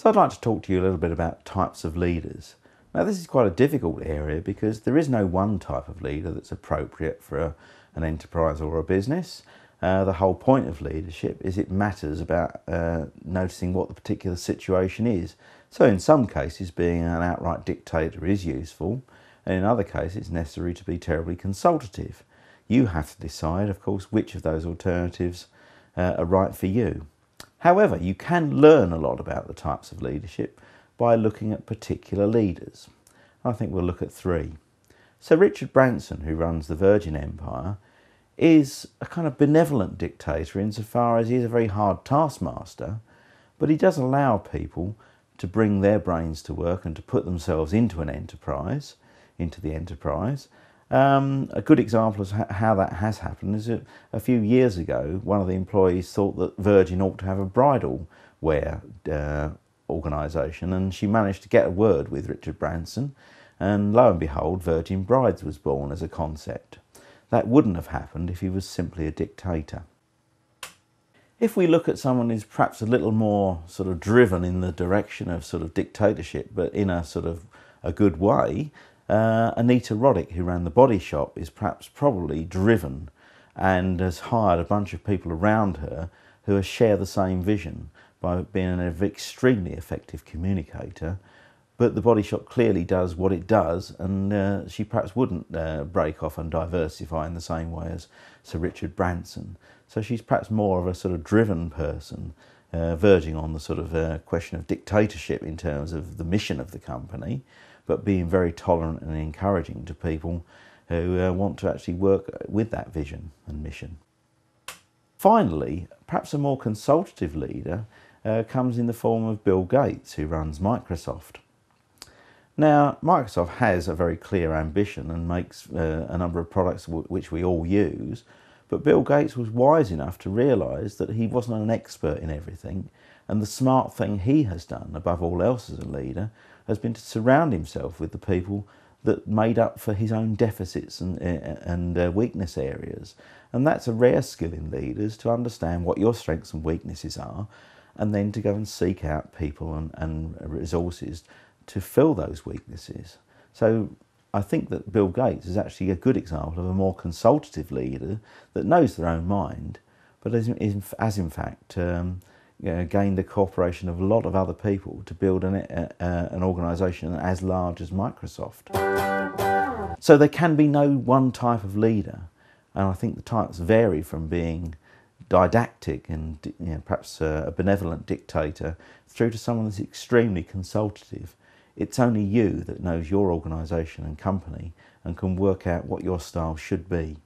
So I'd like to talk to you a little bit about types of leaders. Now this is quite a difficult area because there is no one type of leader that's appropriate for an enterprise or a business. The whole point of leadership is it matters about noticing what the particular situation is. So in some cases being an outright dictator is useful, and in other cases it's necessary to be terribly consultative. You have to decide, of course, which of those alternatives are right for you. However, you can learn a lot about the types of leadership by looking at particular leaders. I think we'll look at three. So Richard Branson, who runs the Virgin Empire, is a kind of benevolent dictator insofar as he is a very hard taskmaster, but he does allow people to bring their brains to work and to put themselves into the enterprise. A good example of how that has happened is that a few years ago, one of the employees thought that Virgin ought to have a bridal wear organisation, and she managed to get a word with Richard Branson, and lo and behold, Virgin Brides was born as a concept. That wouldn't have happened if he was simply a dictator. If we look at someone who's perhaps a little more sort of driven in the direction of sort of dictatorship, but in a sort of a good way, Anita Roddick, who ran the Body Shop, is probably driven and has hired a bunch of people around her who share the same vision by being an extremely effective communicator. But the Body Shop clearly does what it does, and she perhaps wouldn't break off and diversify in the same way as Sir Richard Branson. So she's perhaps more of a sort of driven person, verging on the sort of question of dictatorship in terms of the mission of the company, but being very tolerant and encouraging to people who want to actually work with that vision and mission. Finally, perhaps a more consultative leader comes in the form of Bill Gates, who runs Microsoft. Now, Microsoft has a very clear ambition and makes a number of products which we all use, but Bill Gates was wise enough to realise that he wasn't an expert in everything, and the smart thing he has done, above all else as a leader, has been to surround himself with the people that made up for his own deficits and weakness areas. And that's a rare skill in leaders, to understand what your strengths and weaknesses are, and then to go and seek out people and resources to fill those weaknesses. So I think that Bill Gates is actually a good example of a more consultative leader that knows their own mind, but has in fact gained the cooperation of a lot of other people to build an organisation as large as Microsoft. So there can be no one type of leader, and I think the types vary from being didactic and perhaps a benevolent dictator through to someone that's extremely consultative. It's only you that knows your organisation and company and can work out what your style should be.